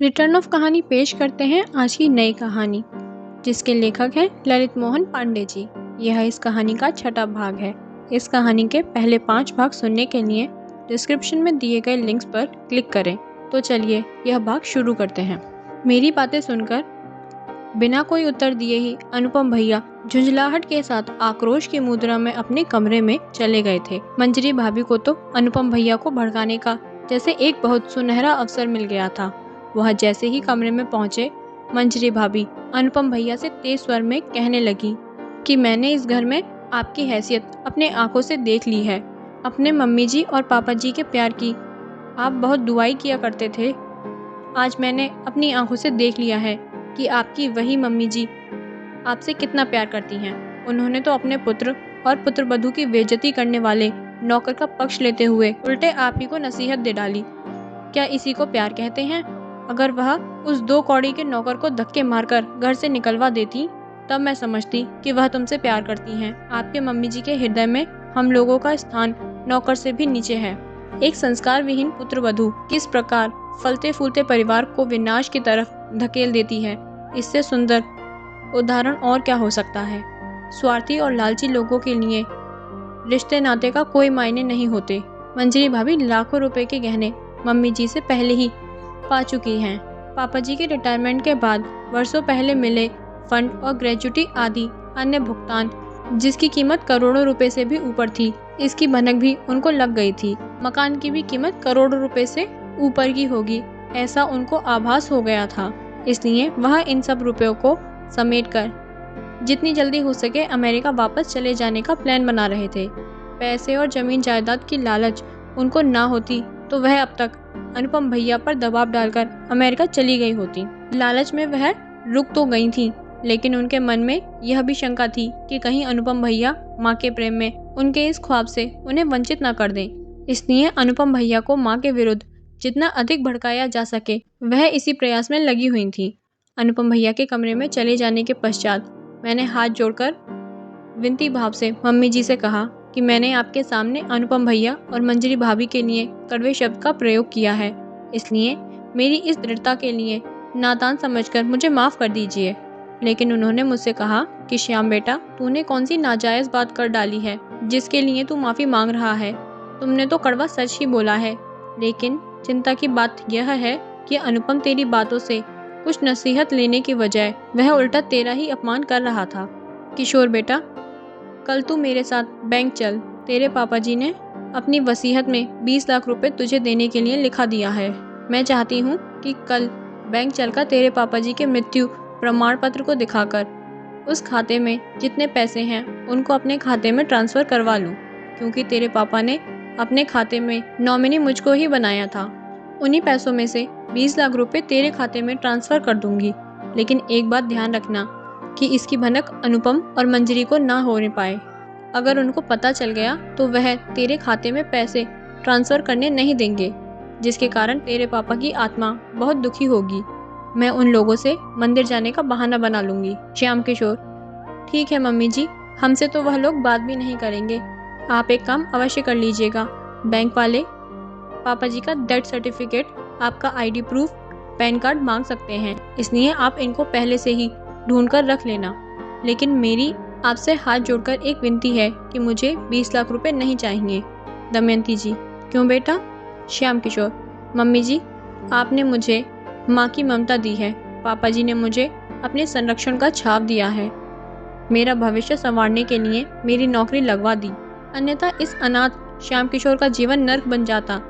Return of कहानी पेश करते हैं आज की नई कहानी, जिसके लेखक हैं ललित मोहन पांडे जी। यह इस कहानी का छठा भाग है। इस कहानी के पहले 5 भाग सुनने के लिए डिस्क्रिप्शन में दिए गए लिंक्स पर क्लिक करें। तो चलिए यह भाग शुरू करते हैं। मेरी बातें सुनकर बिना कोई उत्तर दिए ही अनुपम भैया झुंझलाहट के साथ आक्रोश की मुद्रा में अपने कमरे में चले गए थे। मंजरी भाभी को तो अनुपम भैया को भड़काने का जैसे एक बहुत सुनहरा अवसर मिल गया था। वह जैसे ही कमरे में पहुंचे, मंजरी भाभी अनुपम भैया से तेज स्वर में कहने लगी कि मैंने इस घर में आपकी हैसियत अपने आंखों से देख ली है। अपने मम्मी जी और पापा जी के प्यार की आप बहुत दुआई किया करते थे। आज मैंने अपनी आंखों से देख लिया है कि आपकी वही मम्मी जी आपसे कितना प्यार करती हैं। उन्होंने तो अपने पुत्र और पुत्रवधू की बेइज्जती करने वाले नौकर का पक्ष लेते हुए उल्टे आप ही को नसीहत दे डाली। क्या इसी को प्यार कहते हैं? अगर वह उस 2 कौड़ी के नौकर को धक्के मारकर घर से निकलवा देती, तब मैं समझती कि वह तुमसे प्यार करती हैं। आपके मम्मी जी के हृदय में हम लोगों का स्थान नौकर से भी नीचे है। एक संस्कार विहीन पुत्रवधू किस प्रकार फलते फूलते परिवार को विनाश की तरफ धकेल देती है, इससे सुंदर उदाहरण और क्या हो सकता है। स्वार्थी और लालची लोगों के लिए रिश्ते नाते का कोई मायने नहीं होते। मंजरी भाभी लाखों रुपए के गहने मम्मी जी से पहले ही पा चुकी हैं। पापा जी के रिटायरमेंट के बाद वर्षों पहले मिले फंड और ग्रेजुटी आदि अन्य भुगतान, जिसकी कीमत करोड़ों रुपए से भी ऊपर थी, इसकी भनक भी उनको लग गई थी। मकान की भी कीमत करोड़ों रुपए से ऊपर की होगी, ऐसा उनको आभास हो गया था। इसलिए वह इन सब रुपयों को समेटकर जितनी जल्दी हो सके अमेरिका वापस चले जाने का प्लान बना रहे थे। पैसे और जमीन जायदाद की लालच उनको ना होती तो वह अब तक अनुपम भैया पर दबाव डालकर अमेरिका चली गई होती। लालच में वह रुक तो गई थी, लेकिन उनके मन में यह भी शंका थी कि कहीं अनुपम भैया माँ के प्रेम में उनके इस ख्वाब से उन्हें वंचित न कर दें। इसलिए अनुपम भैया को माँ के विरुद्ध जितना अधिक भड़काया जा सके वह इसी प्रयास में लगी हुई थी। अनुपम भैया के कमरे में चले जाने के पश्चात मैंने हाथ जोड़कर विनती भाव से मम्मी जी से कहा कि मैंने आपके सामने अनुपम भैया और मंजरी भाभी के लिए कड़वे शब्द का प्रयोग किया है, इसलिए मेरी इस दृढ़ता के लिए नादान समझकर मुझे माफ़ कर दीजिए। लेकिन उन्होंने मुझसे कहा कि श्याम बेटा, तूने कौन सी नाजायज़ बात कर डाली है जिसके लिए तू माफ़ी मांग रहा है। तुमने तो कड़वा सच ही बोला है, लेकिन चिंता की बात यह है कि अनुपम तेरी बातों से कुछ नसीहत लेने की बजाय वह उल्टा तेरा ही अपमान कर रहा था। किशोर बेटा, कल तू मेरे साथ बैंक चल। तेरे पापा जी ने अपनी वसीयत में 20 लाख रुपए तुझे देने के लिए लिखा दिया है। मैं चाहती हूँ कि कल बैंक चलकर तेरे पापा जी के मृत्यु प्रमाण पत्र को दिखाकर उस खाते में जितने पैसे हैं उनको अपने खाते में ट्रांसफ़र करवा लूँ, क्योंकि तेरे पापा ने अपने खाते में नॉमिनी मुझको ही बनाया था। उन्हीं पैसों में से 20 लाख रुपए तेरे खाते में ट्रांसफ़र कर दूंगी, लेकिन एक बात ध्यान रखना कि इसकी भनक अनुपम और मंजरी को ना होने पाए। अगर उनको पता चल गया तो वह तेरे खाते में पैसे ट्रांसफ़र करने नहीं देंगे, जिसके कारण तेरे पापा की आत्मा बहुत दुखी होगी। मैं उन लोगों से मंदिर जाने का बहाना बना लूँगी। श्याम किशोर: ठीक है मम्मी जी, हमसे तो वह लोग बात भी नहीं करेंगे। आप एक काम अवश्य कर लीजिएगा, बैंक वाले पापा जी का डेथ सर्टिफिकेट, आपका ID प्रूफ, पैन कार्ड मांग सकते हैं, इसलिए आप इनको पहले से ही ढूंढ कर रख लेना। लेकिन मेरी आपसे हाथ जोड़कर एक विनती है कि मुझे 20 लाख रुपए नहीं चाहिए। दमयंती जी: क्यों बेटा? श्याम किशोर: मम्मी जी, आपने मुझे माँ की ममता दी है, पापा जी ने मुझे अपने संरक्षण का छाप दिया है, मेरा भविष्य संवारने के लिए मेरी नौकरी लगवा दी, अन्यथा इस अनाथ श्याम किशोर का जीवन नर्क बन जाता।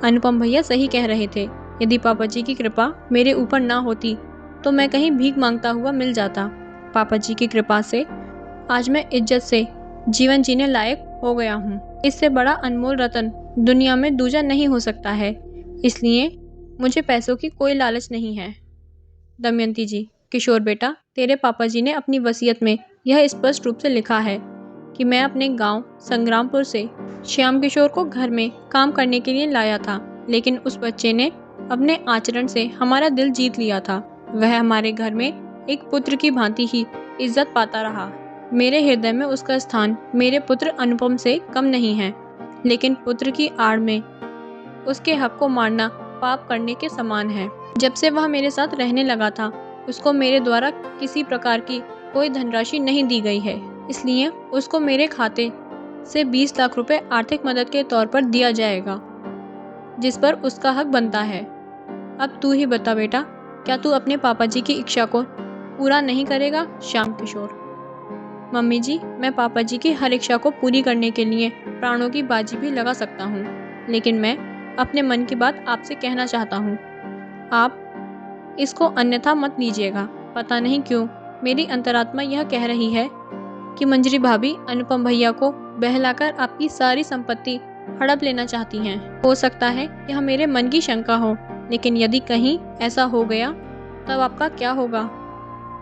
अनुपम भैया सही कह रहे थे, यदि पापा जी की कृपा मेरे ऊपर ना होती तो मैं कहीं भीख मांगता हुआ मिल जाता। पापा जी की कृपा से आज मैं इज्जत से जीवन जीने लायक हो गया हूँ। इससे बड़ा अनमोल रतन दुनिया में दूजा नहीं हो सकता है, इसलिए मुझे पैसों की कोई लालच नहीं है। दमयंती जी: किशोर बेटा, तेरे पापा जी ने अपनी वसीयत में यह स्पष्ट रूप से लिखा है कि मैं अपने गांव संग्रामपुर से श्याम किशोर को घर में काम करने के लिए लाया था, लेकिन उस बच्चे ने अपने आचरण से हमारा दिल जीत लिया था। वह हमारे घर में एक पुत्र की भांति ही इज्जत पाता रहा। मेरे हृदय में उसका स्थान मेरे पुत्र अनुपम से कम नहीं है, लेकिन पुत्र की आड़ में उसके हक को मारना पाप करने के समान है। जब से वह मेरे साथ रहने लगा था, उसको मेरे द्वारा किसी प्रकार की कोई धनराशि नहीं दी गई है, इसलिए उसको मेरे खाते से 20 लाख रुपए आर्थिक मदद के तौर पर दिया जाएगा, जिस पर उसका हक बनता है। अब तू ही बता बेटा, क्या तू अपने पापा जी की इच्छा को पूरा नहीं करेगा? श्याम किशोर। मम्मी जी, मैं पापा जी की हर इच्छा को पूरी करने के लिए प्राणों की बाजी भी लगा सकता हूँ, लेकिन मैं अपने मन की बात आपसे कहना चाहता हूँ। आप इसको अन्यथा मत लीजिएगा। पता नहीं क्यों मेरी अंतरात्मा यह कह रही है कि मंजरी भाभी अनुपम भैया को बहलाकर आपकी सारी संपत्ति हड़प लेना चाहती हैं। हो सकता है यह मेरे मन की शंका हो, लेकिन यदि कहीं ऐसा हो गया तब आपका क्या होगा?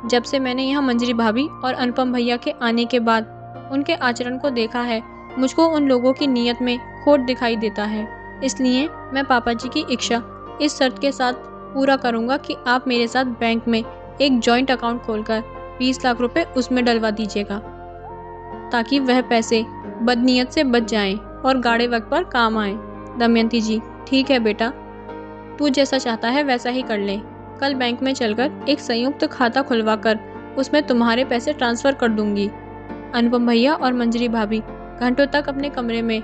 जब से मैंने यह मंजरी भाभी और अनुपम भैया के आने के बाद उनके आचरण को देखा है, मुझको उन लोगों की नीयत में खोट दिखाई देता है। इसलिए मैं पापा जी की इच्छा इस शर्त के साथ पूरा करूंगा कि आप मेरे साथ बैंक में एक जॉइंट अकाउंट खोलकर 20 लाख रुपए उसमें डलवा दीजिएगा, ताकि वह पैसे बदनीयत से बच जाएं और गाड़े वक्त पर काम आए। दमयंती जी, ठीक है बेटा, तू जैसा चाहता है वैसा ही कर ले। कल बैंक में चलकर एक संयुक्त खाता खुलवाकर उसमें तुम्हारे पैसे ट्रांसफर कर दूंगी। अनुपम भैया और मंजरी भाभी घंटों तक अपने कमरे में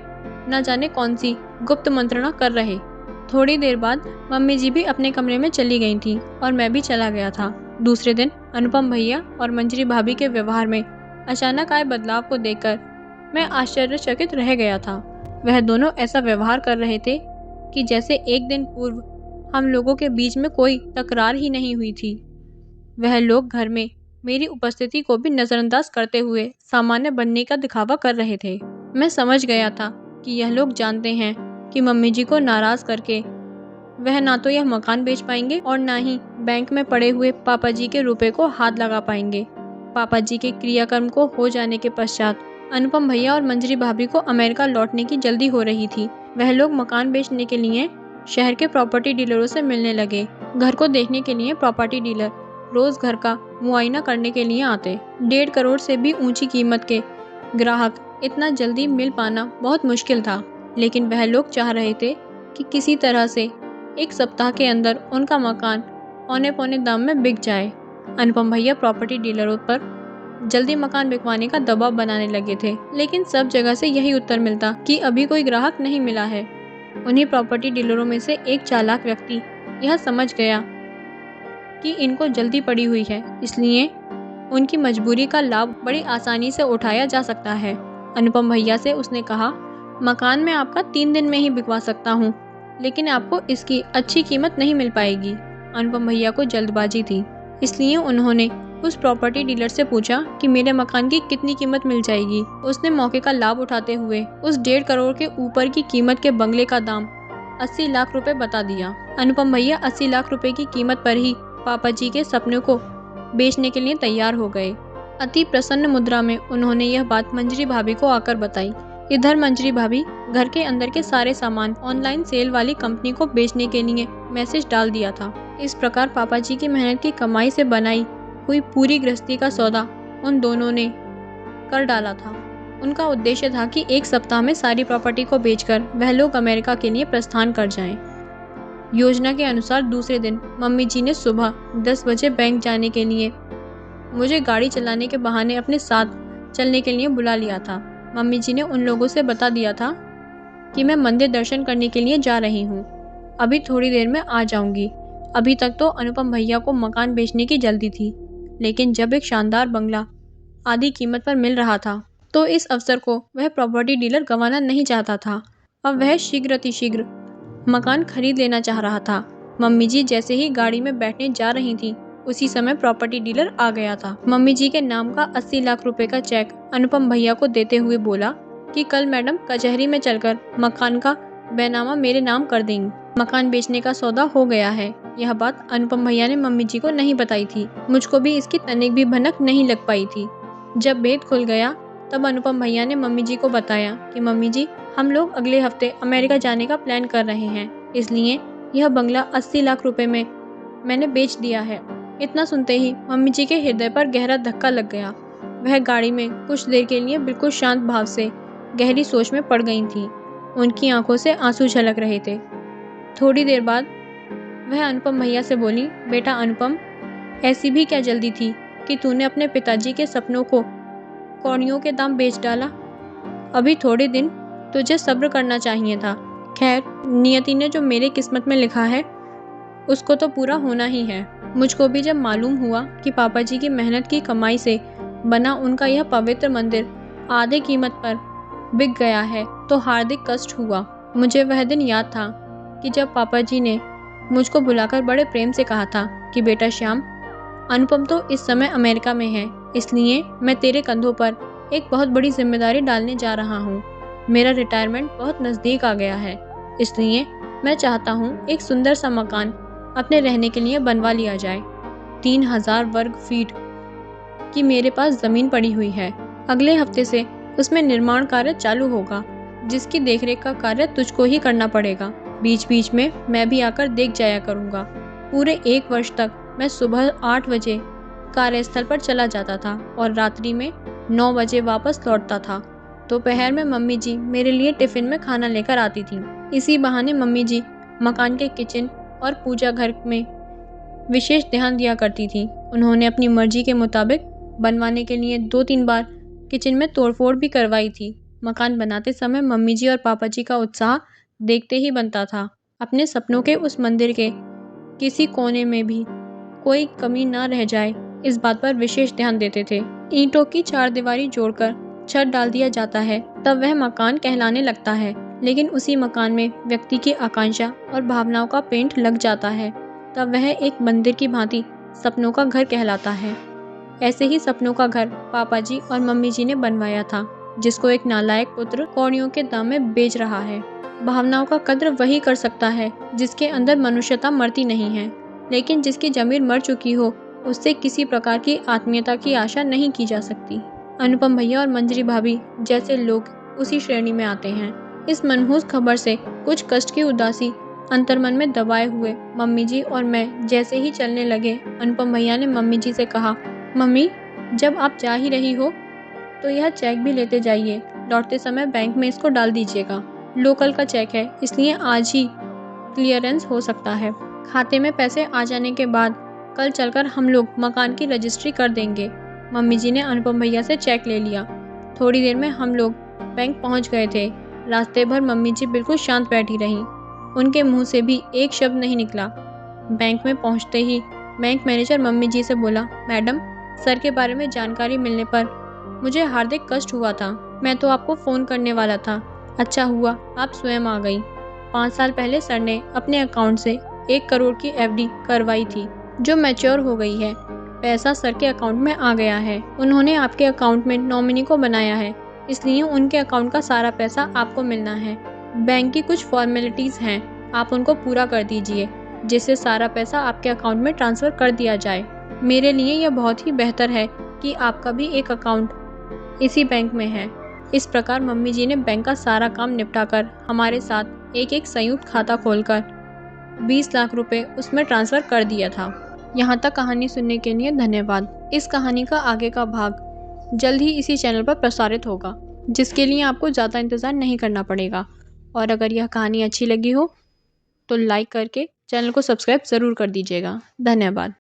न जाने कौन सी गुप्त मंत्रणा कर रहे। थोड़ी देर बाद मम्मी जी भी अपने कमरे में चली गई थी और मैं भी चला गया था। दूसरे दिन अनुपम भैया और मंजरी भाभी के व्यवहार में अचानक आए बदलाव को देखकर मैं आश्चर्यचकित रह गया था। वह दोनों ऐसा व्यवहार कर रहे थे कि जैसे एक दिन पूर्व हम लोगों के बीच में कोई तकरार ही नहीं हुई थी। वह लोग घर में मेरी उपस्थिति को भी नजरअंदाज करते हुए सामान्य बनने का दिखावा कर रहे थे। मैं समझ गया था कि यह लोग जानते हैं कि मम्मी जी को नाराज करके वह ना तो यह मकान बेच पाएंगे और ना ही बैंक में पड़े हुए पापा जी के रुपए को हाथ लगा पाएंगे। पापा जी के क्रियाकर्म को हो जाने के पश्चात अनुपम भैया और मंजरी भाभी को अमेरिका लौटने की जल्दी हो रही थी। वह लोग मकान बेचने के लिए शहर के प्रॉपर्टी डीलरों से मिलने लगे। घर को देखने के लिए प्रॉपर्टी डीलर रोज घर का मुआयना करने के लिए आते। 1.5 करोड़ से भी ऊंची कीमत के ग्राहक इतना जल्दी मिल पाना बहुत मुश्किल था, लेकिन वह लोग चाह रहे थे कि किसी तरह से 1 सप्ताह के अंदर उनका मकान औने पौने दाम में बिक जाए। अनुपम भैया प्रॉपर्टी डीलरों पर जल्दी मकान बिकवाने का दबाव बनाने लगे थे, लेकिन सब जगह से यही उत्तर मिलता कि अभी कोई ग्राहक नहीं मिला है। उन्हीं प्रॉपर्टी डीलरों में से एक चालाक व्यक्ति यह समझ गया कि इनको जल्दी पड़ी हुई है, इसलिए उनकी मजबूरी का लाभ बड़ी आसानी से उठाया जा सकता है। अनुपम भैया से उसने कहा, मकान मैं आपका 3 दिन में ही बिकवा सकता हूँ, लेकिन आपको इसकी अच्छी कीमत नहीं मिल पाएगी। अनुपम भैया को जल्दबाजी थी, इसलिए उन्होंने उस प्रॉपर्टी डीलर से पूछा कि मेरे मकान की कितनी कीमत मिल जाएगी। उसने मौके का लाभ उठाते हुए उस 1.5 करोड़ के ऊपर की कीमत के बंगले का दाम 80 लाख रुपए बता दिया। अनुपम भैया 80 लाख रुपए की कीमत पर ही पापा जी के सपने को बेचने के लिए तैयार हो गए। अति प्रसन्न मुद्रा में उन्होंने यह बात मंजरी भाभी को आकर बताई। इधर मंजरी भाभी घर के अंदर के सारे सामान ऑनलाइन सेल वाली कंपनी को बेचने के लिए मैसेज डाल दिया था। इस प्रकार पापा जी की मेहनत की कमाई से बनाई हुई पूरी गृहस्थी का सौदा उन दोनों ने कर डाला था। उनका उद्देश्य था कि 1 सप्ताह में सारी प्रॉपर्टी को बेचकर वह लोग अमेरिका के लिए प्रस्थान कर जाएं। योजना के अनुसार दूसरे दिन मम्मी जी ने सुबह 10 बजे बैंक जाने के लिए मुझे गाड़ी चलाने के बहाने अपने साथ चलने के लिए बुला लिया था। मम्मी जी ने उन लोगों से बता दिया था कि मैं मंदिर दर्शन करने के लिए जा रही हूँ, अभी थोड़ी देर में आ जाऊंगी। अभी तक तो अनुपम भैया को मकान बेचने की जल्दी थी, लेकिन जब एक शानदार बंगला आधी कीमत पर मिल रहा था तो इस अवसर को वह प्रॉपर्टी डीलर गंवाना नहीं चाहता था। अब वह शीघ्र मकान खरीद लेना चाह रहा था। मम्मी जी जैसे ही गाड़ी में बैठने जा रही थी, उसी समय प्रॉपर्टी डीलर आ गया था। मम्मी जी के नाम का 80 लाख रुपए का चेक अनुपम भैया को देते हुए बोला कि कल मैडम कचहरी में चलकर मकान का बैनामा मेरे नाम कर देंगी। मकान बेचने का सौदा हो गया है। यह बात अनुपम भैया ने मम्मी जी को नहीं बताई थी। मुझको भी इसकी तनिक भी भनक नहीं लग पाई थी। जब भेद खुल गया तब अनुपम भैया ने मम्मी जी को बताया कि मम्मी जी, हम लोग अगले हफ्ते अमेरिका जाने का प्लान कर रहे हैं, इसलिए यह बंगला 80 लाख रुपए में मैंने बेच दिया है। इतना सुनते ही मम्मी जी के हृदय पर गहरा धक्का लग गया। वह गाड़ी में कुछ देर के लिए बिल्कुल शांत भाव से गहरी सोच में पड़ गई थी। उनकी आंखों से आंसू झलक रहे थे। थोड़ी देर बाद वह अनुपम भैया से बोली, बेटा अनुपम, ऐसी भी क्या जल्दी थी कि तूने अपने पिताजी के सपनों को कौड़ियों के दाम बेच डाला। अभी थोड़े दिन तुझे सब्र करना चाहिए था। खैर, नियति ने जो मेरे किस्मत में लिखा है उसको तो पूरा होना ही है। मुझको भी जब मालूम हुआ कि पापा जी की मेहनत की कमाई से बना उनका यह पवित्र मंदिर आधे कीमत पर बिक गया है तो हार्दिक कष्ट हुआ। मुझे वह दिन याद था कि जब पापा जी ने मुझको बुलाकर बड़े प्रेम से कहा था कि बेटा श्याम, अनुपम तो इस समय अमेरिका में है, इसलिए मैं तेरे कंधों पर एक बहुत बड़ी जिम्मेदारी डालने जा रहा हूँ। मेरा रिटायरमेंट बहुत नज़दीक आ गया है, इसलिए मैं चाहता हूँ एक सुंदर सा मकान अपने रहने के लिए बनवा लिया जाए। 3000 वर्ग फीट की मेरे पास ज़मीन पड़ी हुई है। अगले हफ्ते से उसमें निर्माण कार्य चालू होगा, जिसकी देखरेख का कार्य तुझको ही करना पड़ेगा। बीच बीच में मैं भी आकर देख जाया करूँगा। पूरे 1 वर्ष तक मैं सुबह 8 बजे कार्यस्थल पर चला जाता था और रात्रि में 9 बजे वापस लौटता था। दोपहर में मम्मी जी मेरे लिए टिफ़िन में खाना लेकर आती थी। इसी बहाने मम्मी जी मकान के किचन और पूजा घर में विशेष ध्यान दिया करती थी। उन्होंने अपनी मर्जी के मुताबिक बनवाने के लिए 2-3 बार किचन में तोड़फोड़ भी करवाई थी। मकान बनाते समय मम्मी जी और पापा जी का उत्साह देखते ही बनता था। अपने सपनों के उस मंदिर के किसी कोने में भी कोई कमी ना रह जाए, इस बात पर विशेष ध्यान देते थे। ईंटों की 4 दीवारी जोड़कर छत डाल दिया जाता है, तब वह मकान कहलाने लगता है। लेकिन उसी मकान में व्यक्ति की आकांक्षा और भावनाओं का पेंट लग जाता है, तब वह एक मंदिर की भांति सपनों का घर कहलाता है। ऐसे ही सपनों का घर पापा जी और मम्मी जी ने बनवाया था, जिसको एक नालायक पुत्र कौड़ियों के दाम में बेच रहा है। भावनाओं का कद्र वही कर सकता है जिसके अंदर मनुष्यता मरती नहीं है, लेकिन जिसकी जमीर मर चुकी हो उससे किसी प्रकार की आत्मीयता की आशा नहीं की जा सकती। अनुपम भैया और मंजरी भाभी जैसे लोग उसी श्रेणी में आते हैं। इस मनहूस खबर से कुछ कष्ट की उदासी अंतर्मन में दबाए हुए मम्मी जी और मैं जैसे ही चलने लगे, अनुपम भैया ने मम्मी जी से कहा, मम्मी, जब आप जा ही रही हो तो यह चेक भी लेते जाइए। लौटते समय बैंक में इसको डाल दीजिएगा। लोकल का चेक है, इसलिए आज ही क्लियरेंस हो सकता है। खाते में पैसे आ जाने के बाद कल चलकर हम लोग मकान की रजिस्ट्री कर देंगे। मम्मी जी ने अनुपम भैया से चेक ले लिया। थोड़ी देर में हम लोग बैंक पहुंच गए थे। रास्ते भर मम्मी जी बिल्कुल शांत बैठी रहीं। उनके मुंह से भी एक शब्द नहीं निकला। बैंक में पहुंचते ही बैंक मैनेजर मम्मी जी से बोला, मैडम, सर के बारे में जानकारी मिलने पर मुझे हार्दिक कष्ट हुआ था। मैं तो आपको फ़ोन करने वाला था। अच्छा हुआ आप स्वयं आ गई। 5 साल पहले सर ने अपने अकाउंट से 1 करोड़ की एफडी करवाई थी, जो मैच्योर हो गई है। पैसा सर के अकाउंट में आ गया है। उन्होंने आपके अकाउंट में नॉमिनी को बनाया है, इसलिए उनके अकाउंट का सारा पैसा आपको मिलना है। बैंक की कुछ फॉर्मेलिटीज़ हैं, आप उनको पूरा कर दीजिए, जिससे सारा पैसा आपके अकाउंट में ट्रांसफ़र कर दिया जाए। मेरे लिए यह बहुत ही बेहतर है कि आपका भी एक अकाउंट इसी बैंक में है। इस प्रकार मम्मी जी ने बैंक का सारा काम निपटाकर हमारे साथ एक संयुक्त खाता खोलकर 20 लाख रुपए उसमें ट्रांसफ़र कर दिया था। यहाँ तक कहानी सुनने के लिए धन्यवाद। इस कहानी का आगे का भाग जल्द ही इसी चैनल पर प्रसारित होगा, जिसके लिए आपको ज़्यादा इंतज़ार नहीं करना पड़ेगा। और अगर यह कहानी अच्छी लगी हो तो लाइक करके चैनल को सब्सक्राइब ज़रूर कर दीजिएगा। धन्यवाद।